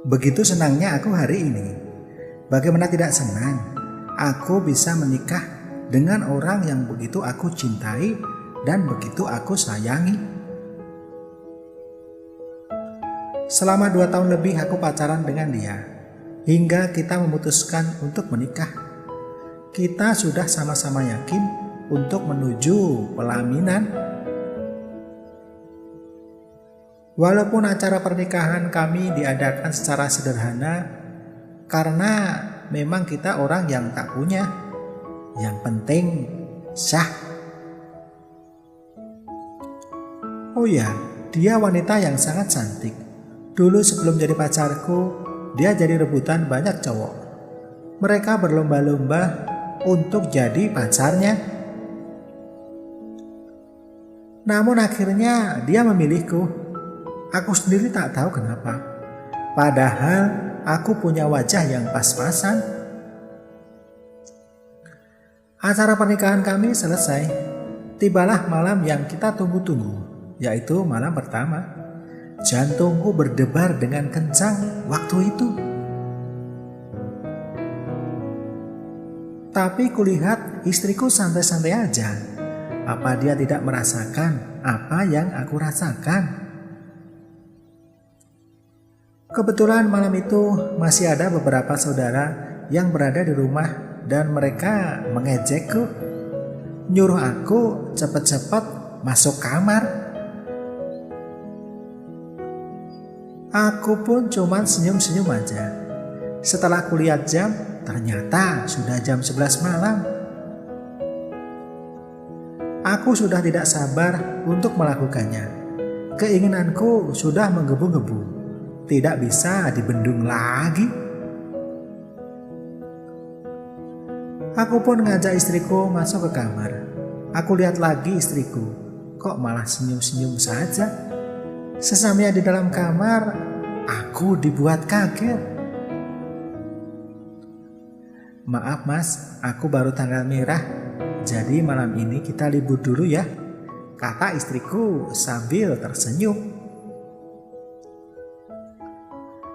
Begitu senangnya aku hari ini. Bagaimana tidak senang? Aku bisa menikah dengan orang yang begitu aku cintai dan begitu aku sayangi. Selama 2 tahun lebih aku pacaran dengan dia, hingga kita memutuskan untuk menikah. Kita sudah sama-sama yakin untuk menuju pelaminan. Walaupun acara pernikahan kami diadakan secara sederhana, karena memang kita orang yang tak punya. Yang penting sah. Oh ya, dia wanita yang sangat cantik. Dulu sebelum jadi pacarku, dia jadi rebutan banyak cowok. Mereka berlomba-lomba untuk jadi pacarnya. Namun akhirnya dia memilihku. Aku sendiri tak tahu kenapa. Padahal aku punya wajah yang pas-pasan. Acara pernikahan kami selesai. Tibalah malam yang kita tunggu-tunggu, yaitu malam pertama. Jantungku berdebar dengan kencang waktu itu. Tapi kulihat istriku santai-santai aja. Apa dia tidak merasakan apa yang aku rasakan? Kebetulan malam itu masih ada beberapa saudara yang berada di rumah dan mereka mengejekku, nyuruh aku cepat-cepat masuk kamar. Aku pun cuman senyum-senyum aja. Setelah kulihat jam, ternyata sudah jam 11 malam. Aku sudah tidak sabar untuk melakukannya. Keinginanku sudah menggebu-gebu. Tidak bisa dibendung lagi. Aku pun ngajak istriku masuk ke kamar. Aku lihat lagi istriku, kok malah senyum-senyum saja. Sesamanya di dalam kamar, aku dibuat kaget. Maaf mas, aku baru tanggal merah. Jadi malam ini kita libur dulu ya, kata istriku sambil tersenyum.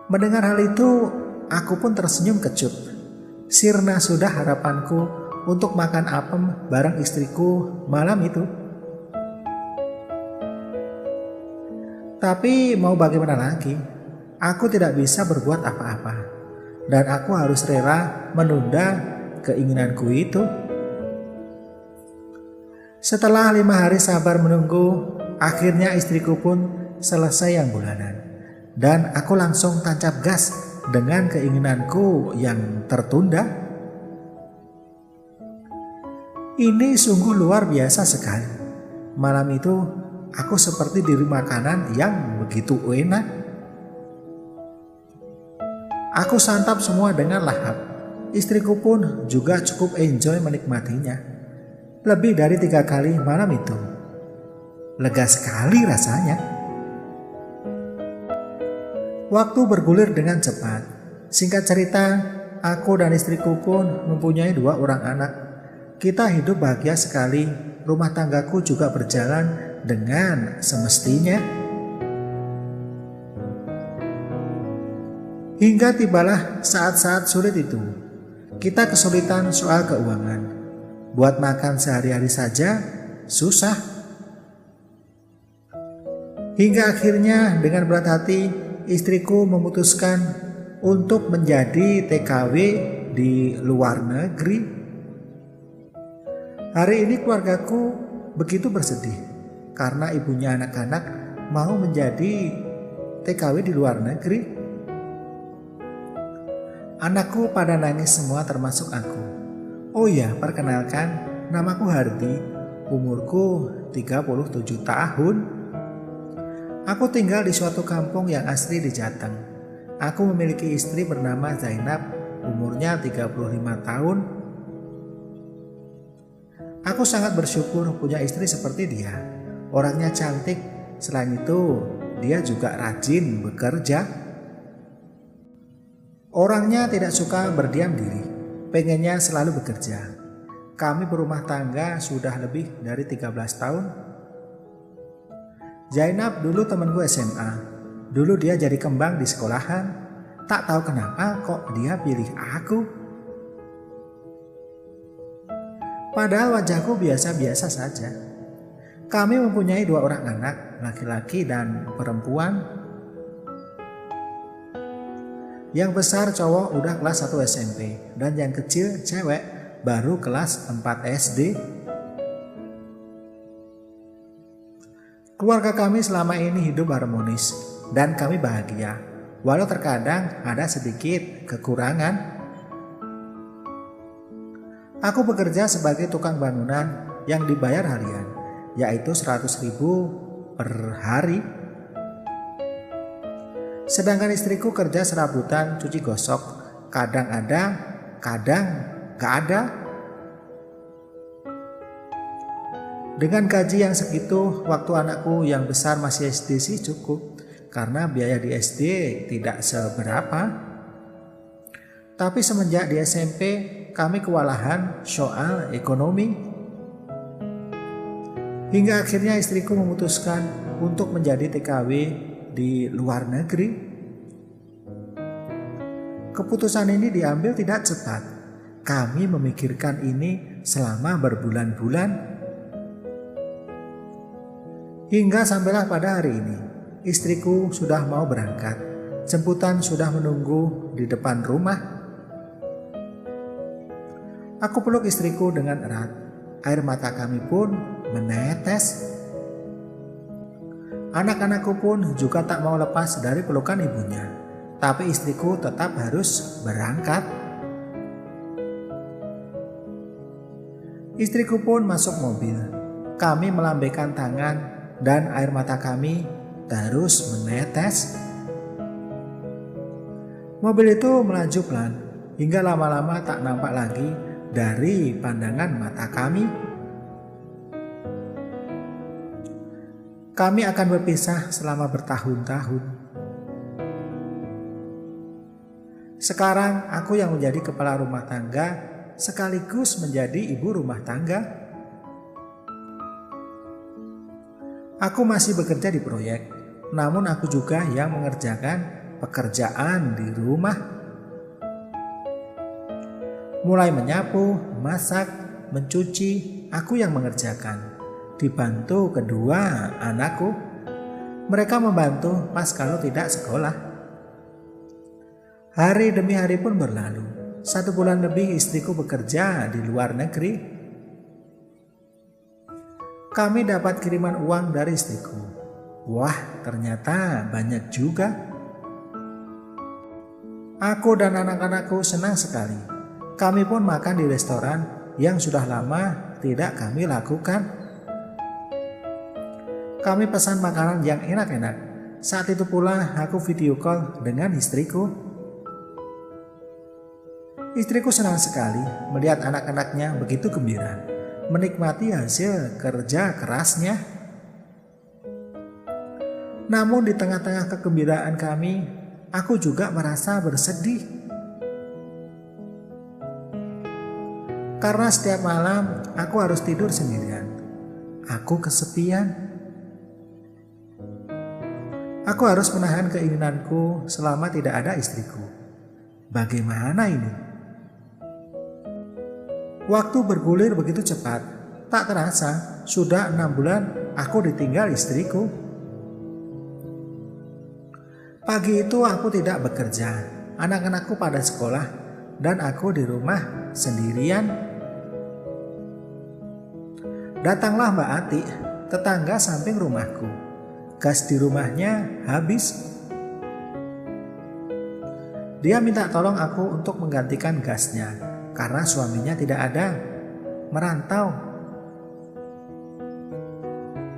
Mendengar hal itu, aku pun tersenyum kecut. Sirna sudah harapanku untuk makan apem bareng istriku malam itu. Tapi mau bagaimana lagi? Aku tidak bisa berbuat apa-apa. Dan aku harus rela menunda keinginanku itu. Setelah 5 hari sabar menunggu, akhirnya istriku pun selesai yang bulanan. Dan aku langsung tancap gas dengan keinginanku yang tertunda. Ini sungguh luar biasa sekali. Malam itu aku seperti diri makanan yang begitu enak. Aku santap semua dengan lahap. Istriku pun juga cukup enjoy menikmatinya. Lebih dari 3 kali malam itu. Lega sekali rasanya. Waktu bergulir dengan cepat. Singkat cerita, aku dan istriku pun mempunyai 2 orang anak. Kita hidup bahagia sekali. Rumah tanggaku juga berjalan dengan semestinya. Hingga tibalah saat-saat sulit itu. Kita kesulitan soal keuangan. Buat makan sehari-hari saja susah. Hingga akhirnya dengan berat hati, istriku memutuskan untuk menjadi TKW di luar negeri. Hari ini keluargaku begitu bersedih karena ibunya anak-anak mau menjadi TKW di luar negeri. Anakku pada nangis semua termasuk aku. Oh ya, perkenalkan, namaku Hardi, umurku 37 tahun. Aku tinggal di suatu kampung yang asli di Jateng. Aku memiliki istri bernama Zainab, umurnya 35 tahun. Aku sangat bersyukur punya istri seperti dia. Orangnya cantik, selain itu dia juga rajin bekerja. Orangnya tidak suka berdiam diri, pengennya selalu bekerja. Kami berumah tangga sudah lebih dari 13 tahun. Zainab dulu temanku SMA. Dulu dia jadi kembang di sekolahan. Tak tahu kenapa kok dia pilih aku. Padahal wajahku biasa-biasa saja. Kami mempunyai 2 orang anak, laki-laki dan perempuan. Yang besar cowok udah kelas 1 SMP dan yang kecil cewek baru kelas 4 SD. Keluarga kami selama ini hidup harmonis dan kami bahagia, walau terkadang ada sedikit kekurangan. Aku bekerja sebagai tukang bangunan yang dibayar harian, yaitu 100.000 per hari. Sedangkan istriku kerja serabutan cuci gosok, kadang ada, kadang gak ada. Dengan gaji yang segitu, waktu anakku yang besar masih SD sih cukup, karena biaya di SD tidak seberapa. Tapi semenjak di SMP, kami kewalahan soal ekonomi. Hingga akhirnya istriku memutuskan untuk menjadi TKW di luar negeri. Keputusan ini diambil tidak cepat. Kami memikirkan ini selama berbulan-bulan. Hingga sampailah pada hari ini, istriku sudah mau berangkat. Jemputan sudah menunggu di depan rumah. Aku peluk istriku dengan erat. Air mata kami pun menetes. Anak-anakku pun juga tak mau lepas dari pelukan ibunya. Tapi istriku tetap harus berangkat. Istriku pun masuk mobil. Kami melambaikan tangan dan air mata kami terus menetes. Mobil itu melaju pelan hingga lama-lama tak nampak lagi dari pandangan mata kami. Kami akan berpisah selama bertahun-tahun. Sekarang aku yang menjadi kepala rumah tangga sekaligus menjadi ibu rumah tangga. Aku masih bekerja di proyek, namun aku juga yang mengerjakan pekerjaan di rumah. Mulai menyapu, masak, mencuci, aku yang mengerjakan. Dibantu kedua anakku. Mereka membantu pas kalau tidak sekolah. Hari demi hari pun berlalu. 1 bulan lebih istriku bekerja di luar negeri. Kami dapat kiriman uang dari istriku. Wah, ternyata banyak juga. Aku dan anak-anakku senang sekali. Kami pun makan di restoran yang sudah lama tidak kami lakukan. Kami pesan makanan yang enak-enak. Saat itu pula aku video call dengan istriku. Istriku senang sekali melihat anak-anaknya begitu gembira, menikmati hasil kerja kerasnya. Namun di tengah-tengah kegembiraan kami, aku juga merasa bersedih. Karena setiap malam aku harus tidur sendirian. Aku kesepian. Aku harus menahan keinginanku selama tidak ada istriku. Bagaimana ini? Waktu bergulir begitu cepat. Tak terasa sudah 6 bulan aku ditinggal istriku. Pagi itu aku tidak bekerja. Anak-anakku pada sekolah dan aku di rumah sendirian. Datanglah Mbak Ati, tetangga samping rumahku. Gas di rumahnya habis. Dia minta tolong aku untuk menggantikan gasnya karena suaminya tidak ada, merantau.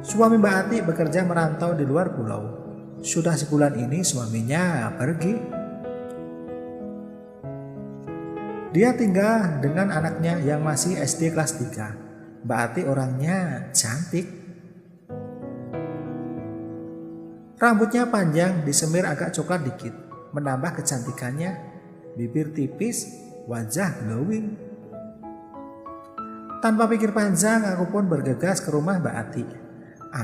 Suami Mbak Ati bekerja merantau di luar pulau. Sudah sebulan ini suaminya pergi. Dia tinggal dengan anaknya yang masih SD kelas 3. Mbak Ati orangnya cantik. Rambutnya panjang, disemir agak coklat dikit, menambah kecantikannya. Bibir tipis, wajah glowing. Tanpa pikir panjang, aku pun bergegas ke rumah Mbak Ati.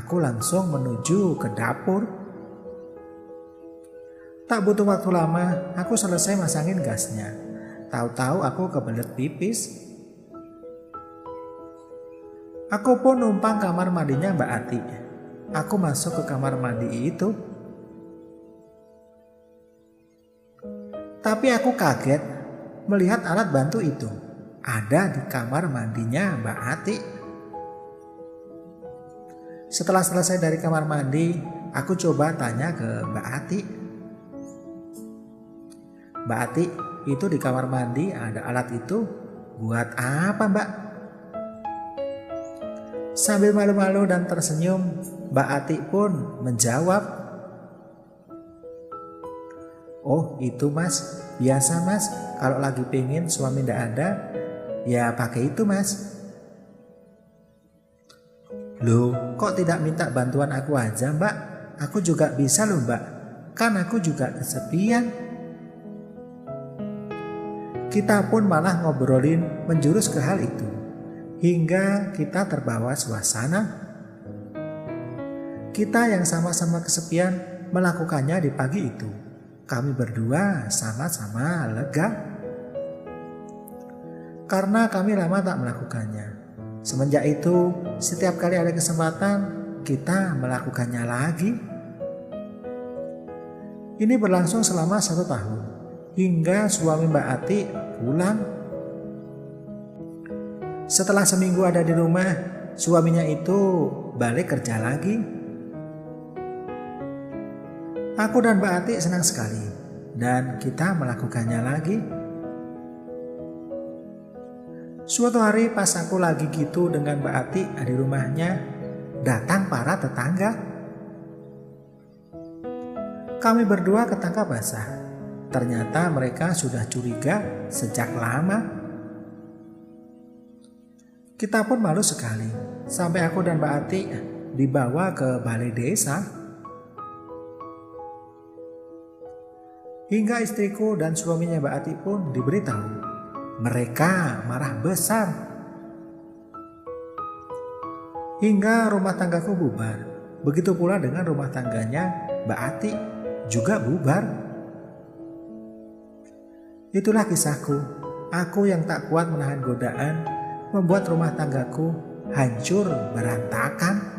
Aku langsung menuju ke dapur. Tak butuh waktu lama, aku selesai masangin gasnya. Tahu-tahu aku kebelet pipis. Aku pun numpang kamar mandinya Mbak Ati. Aku masuk ke kamar mandi itu. Tapi aku kaget melihat alat bantu itu ada di kamar mandinya Mbak Ati. Setelah selesai dari kamar mandi, aku coba tanya ke Mbak Ati. Mbak Ati, itu di kamar mandi ada alat itu buat apa Mbak? Sambil malu-malu dan tersenyum, Mbak Ati pun menjawab, "Oh itu Mas, biasa Mas, kalau lagi pengen suami ndak ada, ya pakai itu Mas." Loh, kok tidak minta bantuan aku aja Mbak? Aku juga bisa loh Mbak, kan aku juga kesepian. Kita pun malah ngobrolin menjurus ke hal itu, hingga kita terbawa suasana. Kita yang sama-sama kesepian melakukannya di pagi itu. Kami berdua sama-sama lega. Karena kami lama tak melakukannya. Semenjak itu, setiap kali ada kesempatan, kita melakukannya lagi. Ini berlangsung selama 1 tahun, hingga suami Mbak Ati pulang. Setelah seminggu ada di rumah, suaminya itu balik kerja lagi. Aku dan Mbak Ati senang sekali, dan kita melakukannya lagi. Suatu hari pas aku lagi gitu dengan Mbak Ati di rumahnya, datang para tetangga. Kami berdua ketangkap basah. Ternyata mereka sudah curiga sejak lama. Kita pun malu sekali, sampai aku dan Mbak Ati dibawa ke balai desa. Hingga istriku dan suaminya Mbak Ati pun diberitahu. Mereka marah besar. Hingga rumah tanggaku bubar. Begitu pula dengan rumah tangganya Mbak Ati juga bubar. Itulah kisahku. Aku yang tak kuat menahan godaan membuat rumah tanggaku hancur berantakan.